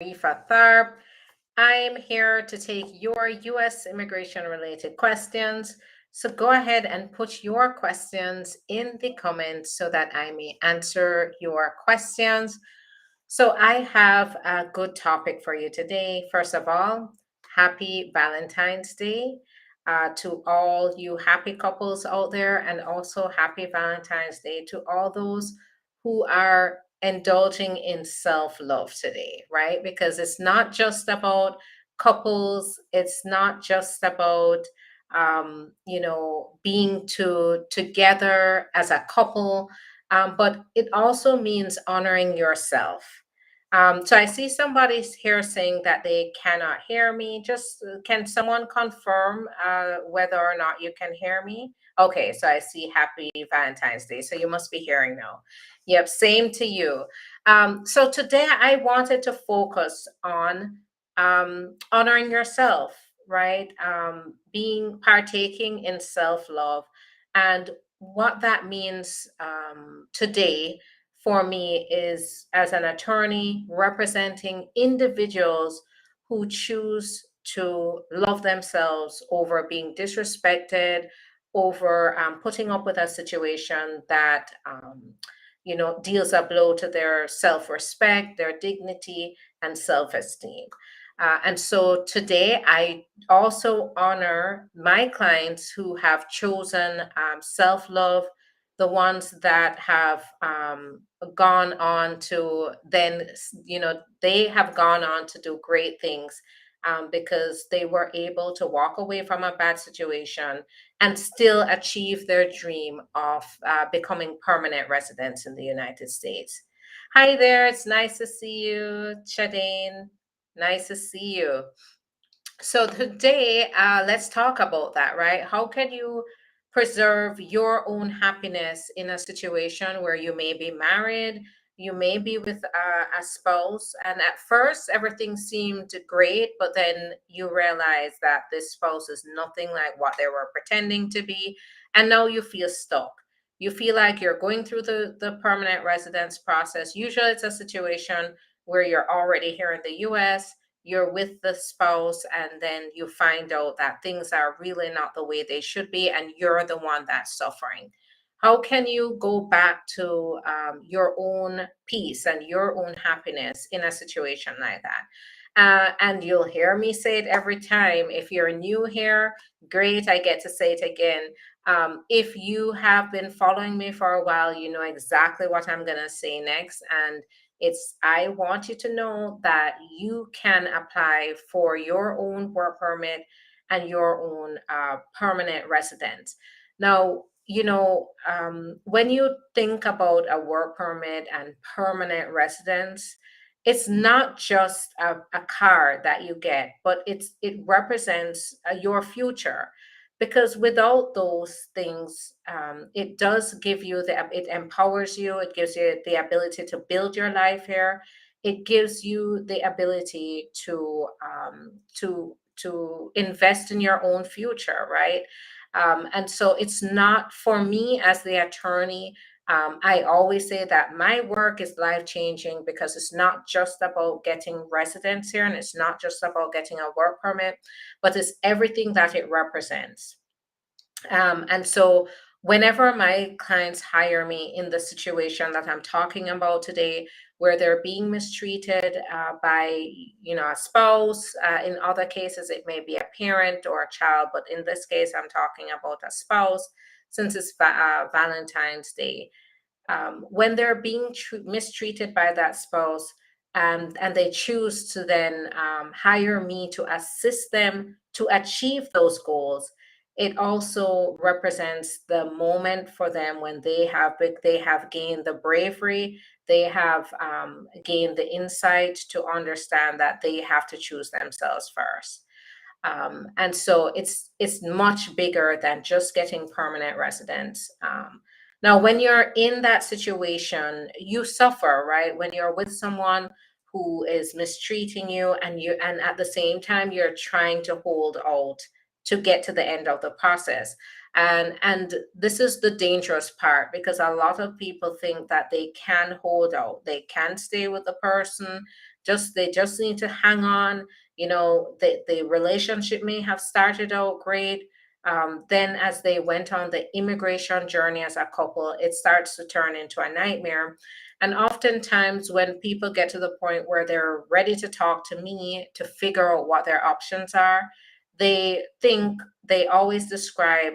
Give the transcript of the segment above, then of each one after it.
Tharpe. I'm here to take your U.S. immigration related questions. So go ahead and put your questions in the comments so that I may answer your questions. So I have a good topic for you today. First of all, happy Valentine's Day to all you happy couples out there, and also happy Valentine's Day to all those who are indulging in self love today, right? Because it's not just about couples, it's not just about being together as a couple, but it also means honoring yourself. So I see somebody here saying that they cannot hear me. Just can someone confirm whether or not you can hear me? Okay, so I see happy Valentine's Day. So you must be hearing now. Yep, same to you. So today I wanted to focus on honoring yourself, right? Being partaking in self love, and what that means today for me is as an attorney representing individuals who choose to love themselves over being disrespected, over putting up with a situation that deals a blow to their self-respect, their dignity, and self-esteem. And so today, I also honor my clients who have chosen self love, the ones that have gone on to then, they have gone on to do great things because they were able to walk away from a bad situation and still achieve their dream of becoming permanent residents in the United States. Hi there, it's nice to see you, Chadane. Nice to see you. So today, let's talk about that, right? How can you preserve your own happiness in a situation where you may be married, you may be with a spouse, and at first everything seemed great, but then you realize that this spouse is nothing like what they were pretending to be, and now you feel stuck. You feel like you're going through the permanent residence process. Usually it's a situation where you're already here in the US, you're with the spouse, and then you find out that things are really not the way they should be, and you're the one that's suffering. How can you go back to your own peace and your own happiness in a situation like that? And you'll hear me say it every time. If you're new here, great, I get to say it again. If you have been following me for a while, you know exactly what I'm going to say next. And I want you to know that you can apply for your own work permit and your own permanent residence. Now, when you think about a work permit and permanent residence, it's not just a card that you get, but it represents your future. Because without those things, it does give you it empowers you. It gives you the ability to build your life here. It gives you the ability to invest in your own future, right? And so it's not for me as the attorney. I always say that my work is life changing because it's not just about getting residence here, and it's not just about getting a work permit, but it's everything that it represents. And so whenever my clients hire me in the situation that I'm talking about today, where they're being mistreated by, a spouse, in other cases, it may be a parent or a child, but in this case, I'm talking about a spouse since it's Valentine's Day. When they're being mistreated by that spouse, and they choose to then hire me to assist them to achieve those goals, it also represents the moment for them when they have gained the bravery, they have gained the insight to understand that they have to choose themselves first. And so it's much bigger than just getting permanent residence. Now, when you're in that situation, you suffer, right? When you're with someone who is mistreating you, and at the same time you're trying to hold out to get to the end of the process. And this is the dangerous part, because a lot of people think that they can hold out, they can stay with the person they just need to hang on. The relationship may have started out great. Then as they went on the immigration journey as a couple, it starts to turn into a nightmare. And oftentimes when people get to the point where they're ready to talk to me to figure out what their options are, they always describe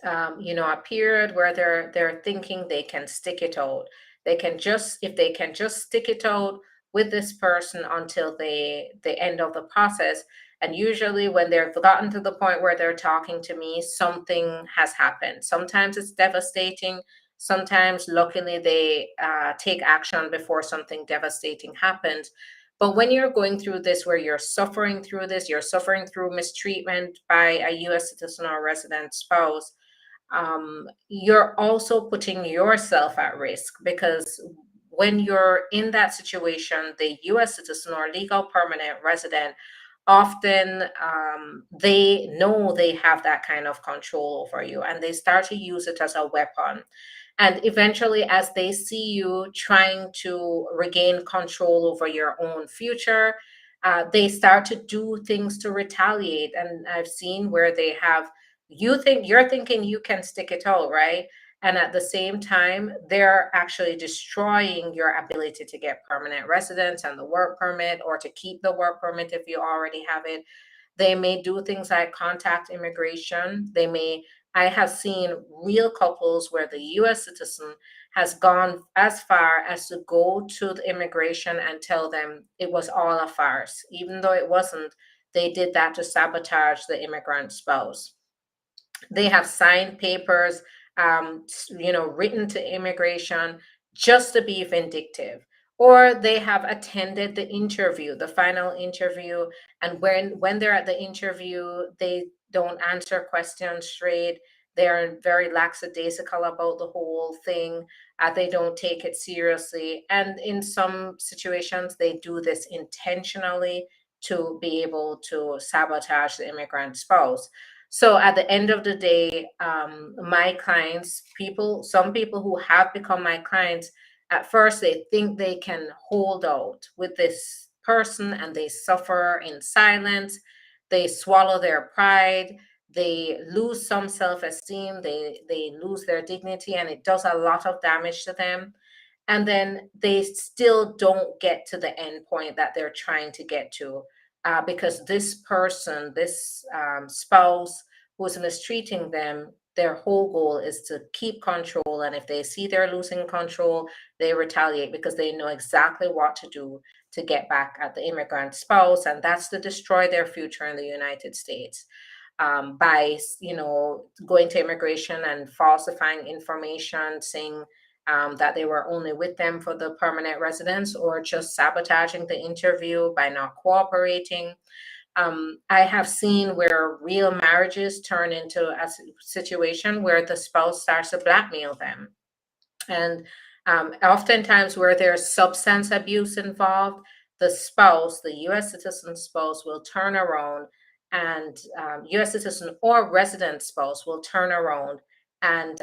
a period where they're thinking they can stick it out. If they can just stick it out with this person until the end of the process. And usually when they've gotten to the point where they're talking to me, something has happened. Sometimes it's devastating. Sometimes luckily they take action before something devastating happens. But when you're going through this, where you're suffering through this, you're suffering through mistreatment by a US citizen or resident spouse, you're also putting yourself at risk, because when you're in that situation, the US citizen or legal permanent resident often they know they have that kind of control over you, and they start to use it as a weapon. And eventually, as they see you trying to regain control over your own future, they start to do things to retaliate. And I've seen where they have, you're thinking you can stick it out, right? And at the same time, they're actually destroying your ability to get permanent residence and the work permit, or to keep the work permit if you already have it. They may do things like contact immigration. I have seen real couples where the US citizen has gone as far as to go to the immigration and tell them it was all a farce, even though it wasn't. They did that to sabotage the immigrant spouse. They have signed papers, written to immigration just to be vindictive. Or they have attended the interview, the final interview, and when they're at the interview, they don't answer questions straight. They're very lackadaisical about the whole thing. They don't take it seriously. And in some situations, they do this intentionally to be able to sabotage the immigrant spouse. So at the end of the day, my clients, some people who have become my clients, at first they think they can hold out with this person and they suffer in silence. They swallow their pride. They lose some self-esteem. They lose their dignity, and it does a lot of damage to them. And then they still don't get to the end point that they're trying to get to, because this person, this spouse who's mistreating them, their whole goal is to keep control. And if they see they're losing control, they retaliate, because they know exactly what to do to get back at the immigrant spouse, and that's to destroy their future in the United States, by going to immigration and falsifying information, saying that they were only with them for the permanent residence, or just sabotaging the interview by not cooperating. I have seen where real marriages turn into a situation where the spouse starts to blackmail them. And oftentimes, where there's substance abuse involved, the US citizen spouse, will turn around, and US citizen or resident spouse will turn around and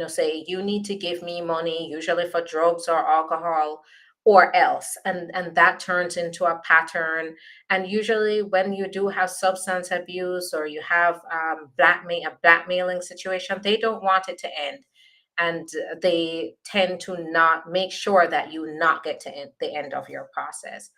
say, you need to give me money, usually for drugs or alcohol, or else. And that turns into a pattern. And usually when you do have substance abuse, or you have a blackmailing situation, they don't want it to end, and they tend to not make sure that you not get to the end of your process.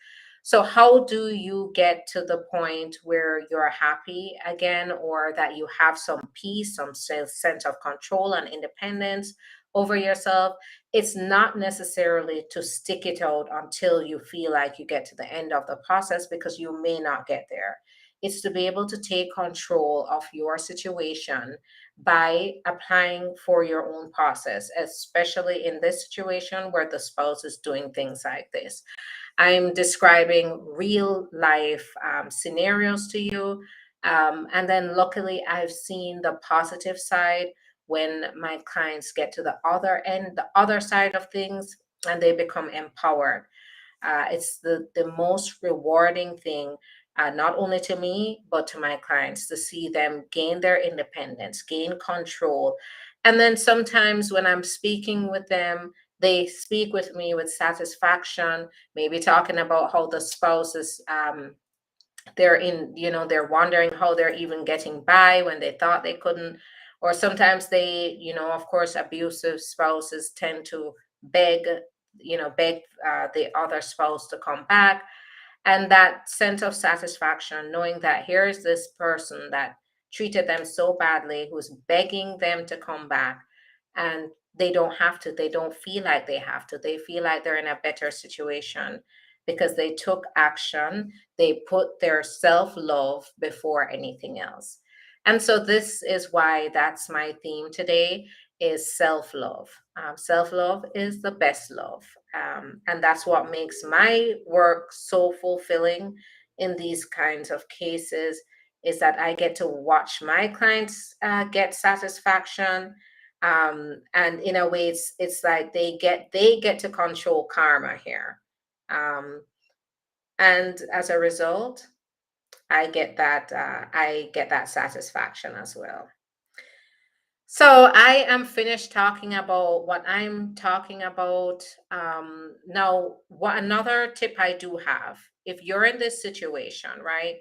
So how do you get to the point where you're happy again, or that you have some peace, some sense of control and independence over yourself? It's not necessarily to stick it out until you feel like you get to the end of the process, because you may not get there. It's to be able to take control of your situation by applying for your own process, especially in this situation where the spouse is doing things like this. I'm describing real life scenarios to you. And then luckily, I've seen the positive side when my clients get to the other end, the other side of things, and they become empowered. It's the most rewarding thing, not only to me, but to my clients, to see them gain their independence, gain control. And then sometimes when I'm speaking with them, they speak with me with satisfaction, maybe talking about how the spouse is they're wondering how they're even getting by when they thought they couldn't. Or sometimes they, of course, abusive spouses tend to beg beg the other spouse to come back. And that sense of satisfaction, knowing that here's this person that treated them so badly, who's begging them to come back, and they don't feel like they have to, they feel like they're in a better situation because they took action, they put their self-love before anything else. And so this is why that's my theme today, is self-love. Self-love is the best love. And that's what makes my work so fulfilling in these kinds of cases, is that I get to watch my clients get satisfaction. And in a way, it's like they get to control karma here. And as a result, I get that satisfaction as well. So I am finished talking about what I'm talking about. Now, what another tip I do have, if you're in this situation, right,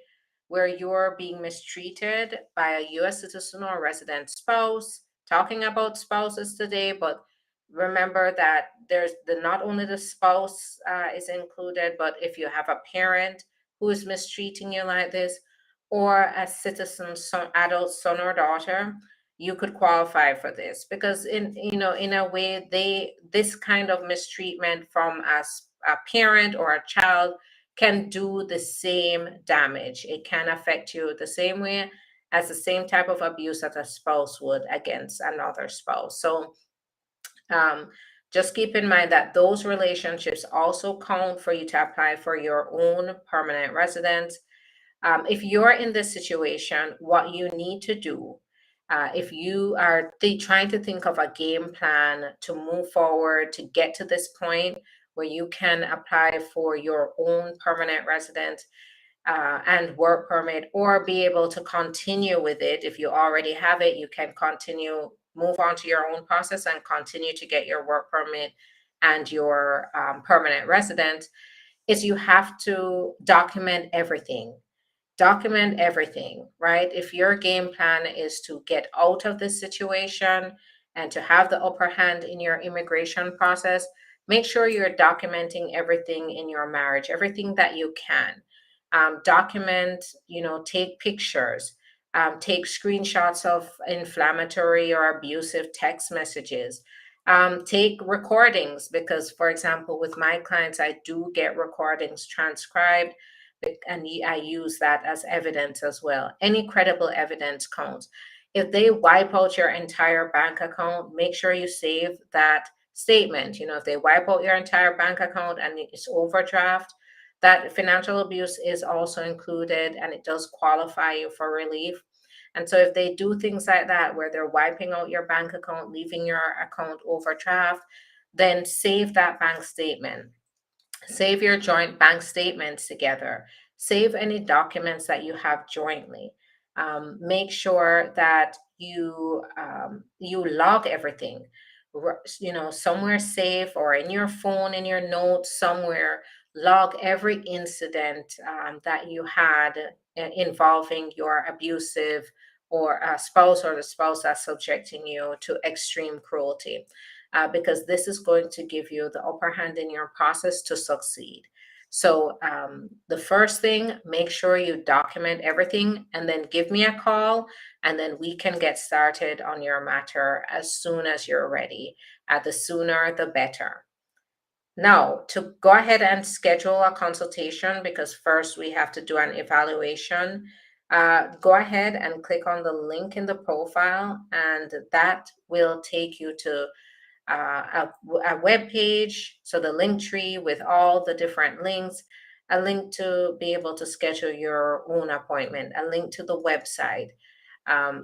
where you're being mistreated by a U.S. citizen or resident spouse, talking about spouses today, but remember that there's not only the spouse is included, but if you have a parent who is mistreating you like this, or a citizen, son, adult son or daughter, you could qualify for this, because in a way, this kind of mistreatment from a parent or a child can do the same damage. It can affect you the same way as the same type of abuse that a spouse would against another spouse. So um, just keep in mind that those relationships also count for you to apply for your own permanent residence. If you're in this situation, what you need to do, if you are trying to think of a game plan to move forward to get to this point where you can apply for your own permanent residence and work permit, or be able to continue with it. If you already have it, you can continue, move on to your own process and continue to get your work permit and your permanent residence, is you have to document everything, right? If your game plan is to get out of this situation and to have the upper hand in your immigration process, make sure you're documenting everything in your marriage, everything that you can. Document, take pictures, take screenshots of inflammatory or abusive text messages. Take recordings, because, for example, with my clients, I do get recordings transcribed, and I use that as evidence as well. Any credible evidence counts. If they wipe out your entire bank account, make sure you save that statement. If they wipe out your entire bank account and it's overdraft, that financial abuse is also included, and it does qualify you for relief. And so if they do things like that, where they're wiping out your bank account, leaving your account overdraft, then save that bank statement. Save your joint bank statements together. Save any documents that you have jointly. Make sure that you log everything, somewhere safe, or in your phone, in your notes somewhere. Log every incident that you had involving your abusive or spouse, or the spouse that's subjecting you to extreme cruelty, because this is going to give you the upper hand in your process to succeed. So, the first thing, make sure you document everything, and then give me a call, and then we can get started on your matter as soon as you're ready. The sooner, the better. Now, to go ahead and schedule a consultation, because first we have to do an evaluation, go ahead and click on the link in the profile, and that will take you to a web page. So the link tree with all the different links, a link to be able to schedule your own appointment, a link to the website.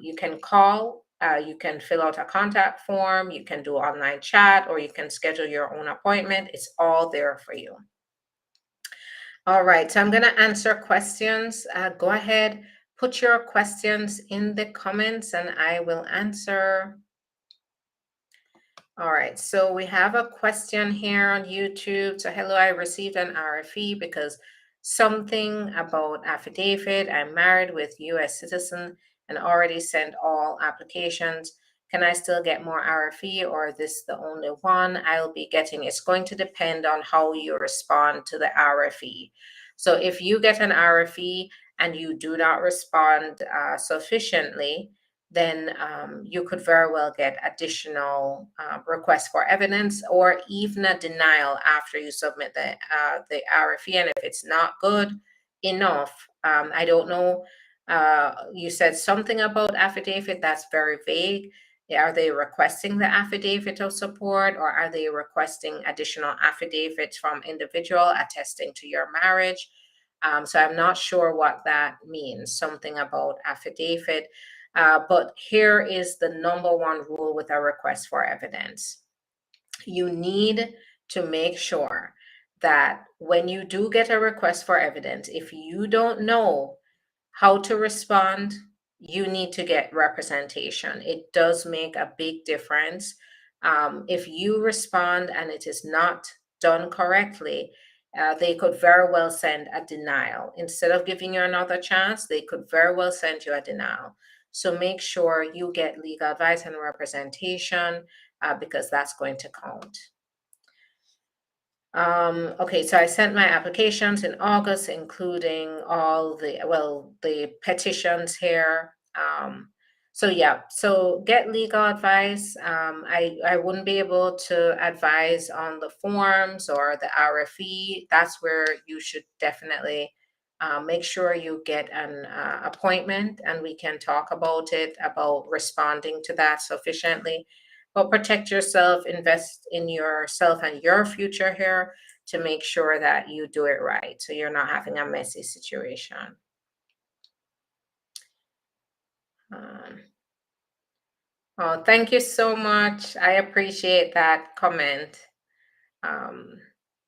You can call, you can fill out a contact form, you can do online chat, or you can schedule your own appointment. It's all there for you. All right, so I'm going to answer questions. Go ahead, put your questions in the comments, and I will answer. All right, so we have a question here on YouTube. So, hello, I received an RFE because something about affidavit. I'm married with US citizen and already sent all applications. Can I still get more RFE or is this the only one I'll be getting? It's going to depend on how you respond to the RFE. So, if you get an RFE and you do not respond sufficiently, then you could very well get additional requests for evidence or even a denial after you submit the RFE. And if it's not good enough, I don't know. You said something about affidavit that's very vague. Are they requesting the affidavit of support or are they requesting additional affidavits from individual attesting to your marriage? So I'm not sure what that means, something about affidavit. But here is the number one rule with a request for evidence. You need to make sure that when you do get a request for evidence, if you don't know how to respond, you need to get representation. It does make a big difference. If you respond and it is not done correctly, they could very well send a denial. Instead of giving you another chance, they could very well send you a denial. So make sure you get legal advice and representation because that's going to count. Okay, so I sent my applications in August, including all the petitions here. So yeah, so get legal advice. I wouldn't be able to advise on the forms or the RFE. That's where you should definitely make sure you get an appointment and we can talk about it, about responding to that sufficiently. But protect yourself, invest in yourself and your future here to make sure that you do it right. So you're not having a messy situation. Um, oh, thank you so much. I appreciate that comment. Um,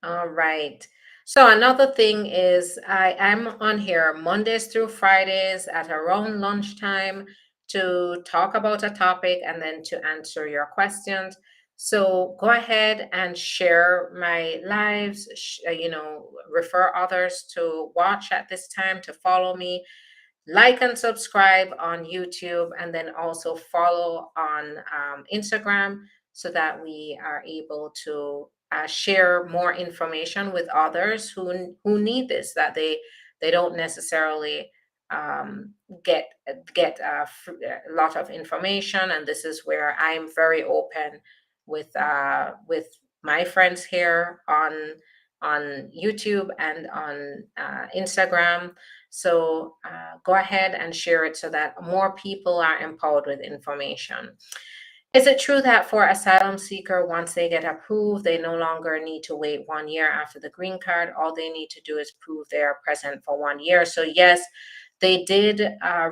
all right. So another thing is I'm on here Mondays through Fridays at around lunchtime to talk about a topic and then to answer your questions. So go ahead and share my lives, refer others to watch at this time, to follow me, like and subscribe on YouTube, and then also follow on Instagram so that we are able to share more information with others who need this, that they don't necessarily um, get a lot of information. And this is where I'm very open with my friends here on YouTube and on Instagram. So go ahead and share it so that more people are empowered with information. Is it true that for asylum seeker, once they get approved, they no longer need to wait 1 year after the green card? All they need to do is prove they are present for 1 year. So yes, they did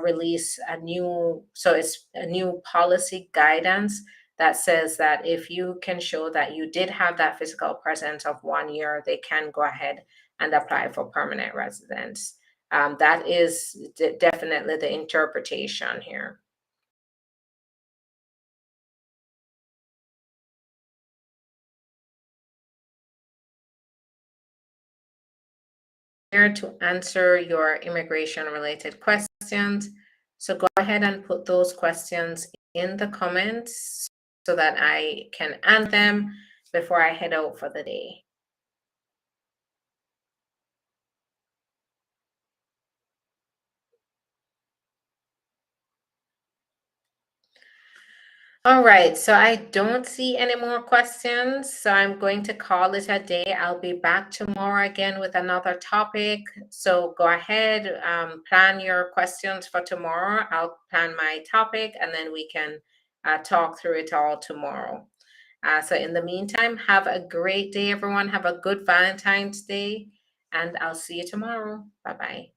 release it's a new policy guidance that says that if you can show that you did have that physical presence of 1 year, they can go ahead and apply for permanent residence. That is definitely the interpretation here. Here to answer your immigration related questions. So go ahead and put those questions in the comments so that I can answer them before I head out for the day. All right, so I don't see any more questions, so I'm going to call it a day. I'll be back tomorrow again with another topic. So go ahead, plan your questions for tomorrow. I'll plan my topic and then we can talk through it all tomorrow. So in the meantime, have a great day, everyone. Have a good Valentine's Day, and I'll see you tomorrow. Bye-bye.